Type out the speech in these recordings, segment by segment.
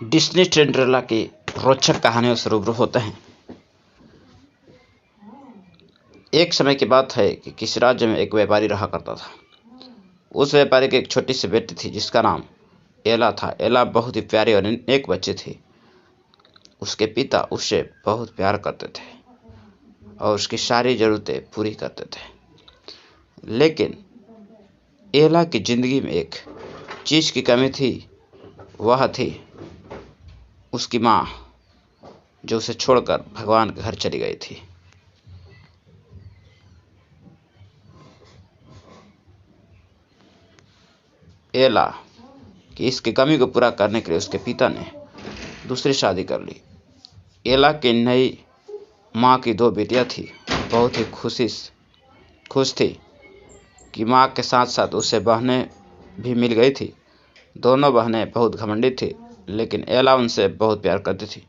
Disney Cinderella की रोचक कहानियों से रूबरू होते हैं। एक समय की बात है कि किसी राज्य में एक व्यापारी रहा करता था। उस व्यापारी की एक छोटी सी बेटी थी जिसका नाम एला था। एला बहुत ही प्यारी और नेक बच्ची थी। उसके पिता उससे बहुत प्यार करते थे और उसकी सारी ज़रूरतें पूरी करते थे। लेकिन एला की ज़िंदगी में एक चीज़ की कमी थी। वह थी उसकी माँ, जो उसे छोड़कर भगवान के घर चली गई थी। एला की इसकी कमी को पूरा करने के लिए उसके पिता ने दूसरी शादी कर ली। एला की नई माँ की दो बेटियां थी। बहुत ही खुश थी कि माँ के साथ साथ उसे बहनें भी मिल गई थी। दोनों बहनें बहुत घमंडी थी, लेकिन एला उनसे बहुत प्यार करती थी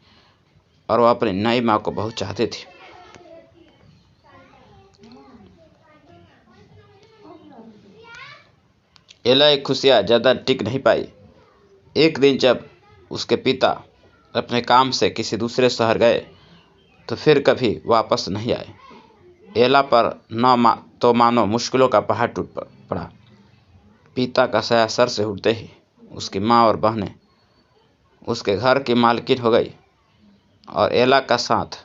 और वह अपनी नई माँ को बहुत चाहती थी। एला की खुशियाँ ज़्यादा टिक नहीं पाई। एक दिन जब उसके पिता अपने काम से किसी दूसरे शहर गए तो फिर कभी वापस नहीं आए। एला पर तो मानो मुश्किलों का पहाड़ टूट पड़ा। पिता का साया सर से उठते ही उसकी माँ और बहनें उसके घर की मालकिन हो गई और एला का साथ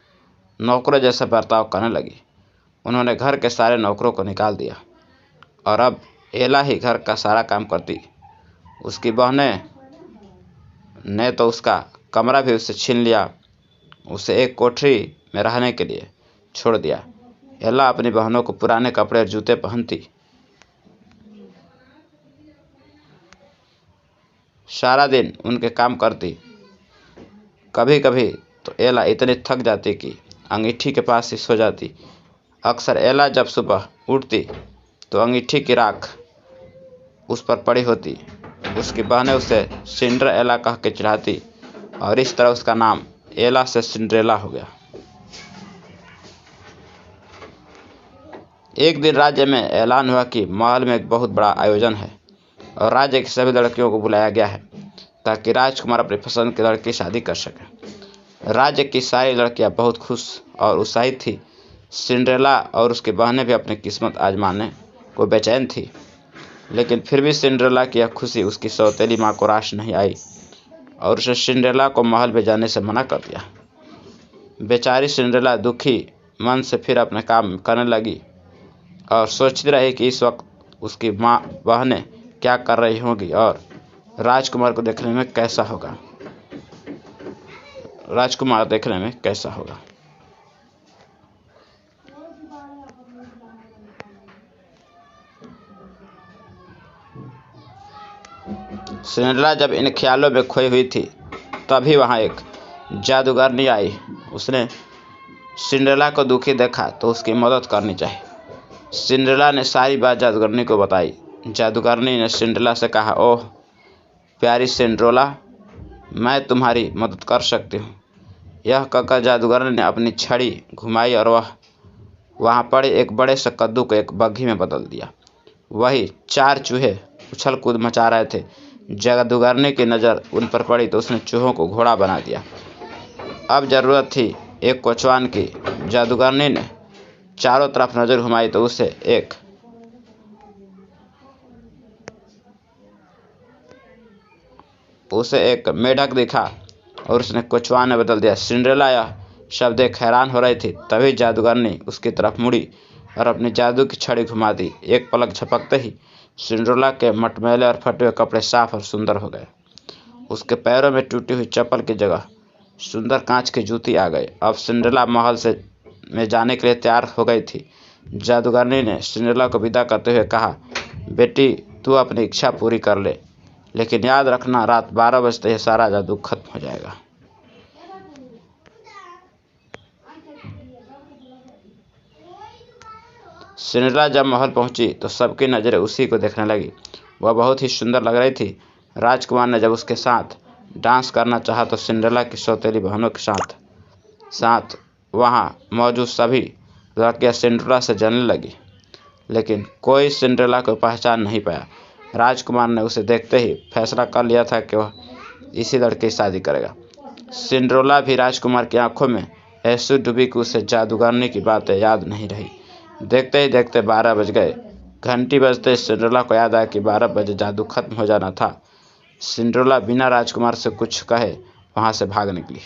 नौकरों जैसा बर्ताव करने लगी। उन्होंने घर के सारे नौकरों को निकाल दिया और अब एला ही घर का सारा काम करती। उसकी बहनें ने तो उसका कमरा भी उससे छीन लिया, उसे एक कोठरी में रहने के लिए छोड़ दिया। एला अपनी बहनों को पुराने कपड़े और जूते पहनती, सारा दिन उनके काम करती। कभी कभी तो एला इतनी थक जाती कि अंगीठी के पास ही सो जाती। अक्सर एला जब सुबह उठती तो अंगीठी की राख उस पर पड़ी होती। उसकी बहनें उसे सिंड्रेला कह के चिढ़ाती और इस तरह उसका नाम एला से सिंड्रेला हो गया। एक दिन राज्य में ऐलान हुआ कि महल में एक बहुत बड़ा आयोजन है और राज्य की सभी लड़कियों को बुलाया गया है ताकि राजकुमार अपनी पसंद की लड़की की शादी कर सके। राज्य की सारी लड़कियां बहुत खुश और उत्साहित थी। सिंड्रेला और उसकी बहनें भी अपनी किस्मत आजमाने को बेचैन थी, लेकिन फिर भी सिंड्रेला की यह खुशी उसकी सौतेली माँ को रास नहीं आई और उसे सिंड्रेला को महल में जाने से मना कर दिया। बेचारी सिंड्रेला दुखी मन से फिर अपने काम करने लगी और सोचती रही कि इस वक्त उसकी माँ बहनें क्या कर रही होंगी और राजकुमार देखने में कैसा होगा। सिंड्रेला जब इन ख्यालों में खोई हुई थी तभी वहाँ एक जादूगरनी आई। उसने सिंड्रेला को दुखी देखा तो उसकी मदद करनी चाहिए। सिंड्रेला ने सारी बात जादूगरनी को बताई। जादूगरनी ने सिंड्रेला से कहा, ओह प्यारी सिंड्रेला, मैं तुम्हारी मदद कर सकती हूँ। यह कहकर जादूगरनी ने अपनी छड़ी घुमाई और वहाँ पड़े एक बड़े से कद्दू को एक बग्घी में बदल दिया। वही 4 चूहे उछल कूद मचा रहे थे। जादूगरनी की नज़र उन पर पड़ी तो उसने चूहों को घोड़ा बना दिया। अब ज़रूरत थी एक कोचवान की। जादूगरनी ने चारों तरफ नज़र घुमाई तो उसे एक मेढक दिखा और उसने कोचवान में बदल दिया। सिंड्रेला यह सब देख हैरान हो रही थी। तभी जादूगरनी उसकी तरफ मुड़ी और अपनी जादू की छड़ी घुमा दी। एक पलक झपकते ही सिंड्रेला के मटमैले और फटे हुए कपड़े साफ और सुंदर हो गए। उसके पैरों में टूटी हुई चप्पल की जगह सुंदर कांच की जूती आ गई। अब सिंड्रेला महल में जाने के लिए तैयार हो गई थी। जादूगरनी ने सिंड्रेला को विदा करते हुए कहा, बेटी तू अपनी इच्छा पूरी कर ले, लेकिन याद रखना रात 12 बजते ही सारा जादू खत्म हो जाएगा। सिंड्रेला जब महल पहुंची तो सबकी नज़रें उसी को देखने लगी। वह बहुत ही सुंदर लग रही थी। राजकुमार ने जब उसके साथ डांस करना चाहा तो सिंड्रेला की सौतेली बहनों के साथ वहाँ मौजूद सभी लड़कियाँ सिंड्रेला से जलने लगी, लेकिन कोई सिंड्रेला को पहचान नहीं पाया। राजकुमार ने उसे देखते ही फैसला कर लिया था कि वह इसी लड़के से शादी करेगा। सिंड्रेला भी राजकुमार की आंखों में ऐसी डूबी कि उसे जादूगरनी की बातें याद नहीं रही। देखते ही देखते 12 बज गए। घंटी बजते ही सिंड्रेला को याद आया कि 12 बजे जादू खत्म हो जाना था। सिंड्रेला बिना राजकुमार से कुछ कहे वहां से भाग निकली।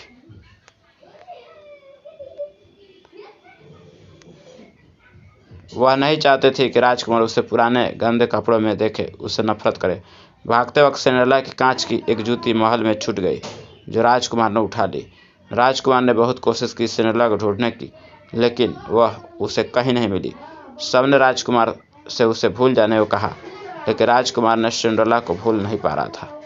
वह नहीं चाहते थे कि राजकुमार उसे पुराने गंदे कपड़ों में देखे, उससे नफरत करे। भागते वक्त सिंड्रेला की कांच की एक जूती महल में छूट गई, जो राजकुमार ने उठा ली। राजकुमार ने बहुत कोशिश की सिंड्रेला को ढूंढने की, लेकिन वह उसे कहीं नहीं मिली। सबने राजकुमार से उसे भूल जाने को कहा, लेकिन राजकुमार ने सिंड्रेला को भूल नहीं पा रहा था।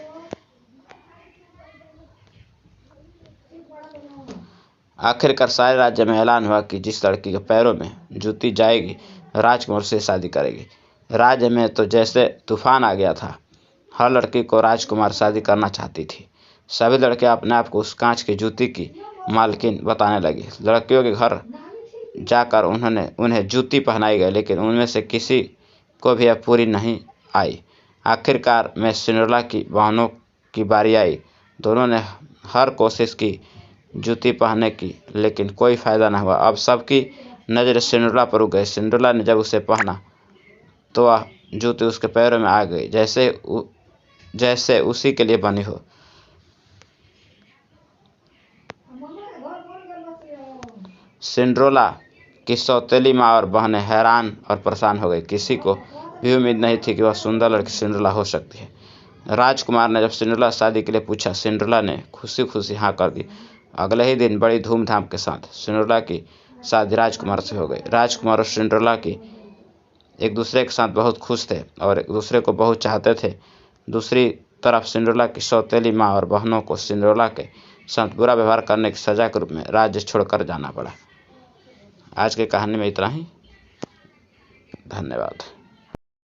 आखिरकार सारे राज्य में ऐलान हुआ कि जिस लड़की के पैरों में जूती जाएगी, राजकुमार से शादी करेगी। राज्य में तो जैसे तूफान आ गया था। हर लड़की को राजकुमार शादी करना चाहती थी। सभी लड़कियां अपने आप को उस कांच की जूती की मालकिन बताने लगी। लड़कियों के घर जाकर उन्हें जूती पहनाई गई, लेकिन उनमें से किसी को भी यह पूरी नहीं आई। आखिरकार में सिंड्रेला की बहनों की बारी आई। दोनों ने हर कोशिश की जूती पहनने की, लेकिन कोई फायदा न हुआ। अब सबकी नज़र सिंड्रेला पर रुक गई। सिंड्रेला ने जब उसे पहना तो वह जूती उसके पैरों में आ गई, जैसे उसी के लिए बनी हो। सिंड्रेला की सौतेली माँ और बहनें हैरान और परेशान हो गई। किसी को भी उम्मीद नहीं थी कि वह सुंदर लड़की सिंड्रेला हो सकती है। राजकुमार ने जब सिंड्रेला शादी के लिए पूछा, सिंड्रेला ने खुशी खुशी हाँ कर दी। अगले ही दिन बड़ी धूमधाम के साथ सिंड्रेला की शादी राजकुमार से हो गई। राजकुमार और सिंड्रेला की एक दूसरे के साथ बहुत खुश थे और एक दूसरे को बहुत चाहते थे। दूसरी तरफ सिंड्रेला की सौतेली माँ और बहनों को सिंड्रेला के साथ बुरा व्यवहार करने की सजा के रूप में राज्य छोड़कर जाना पड़ा। आज की कहानी में इतना ही। धन्यवाद।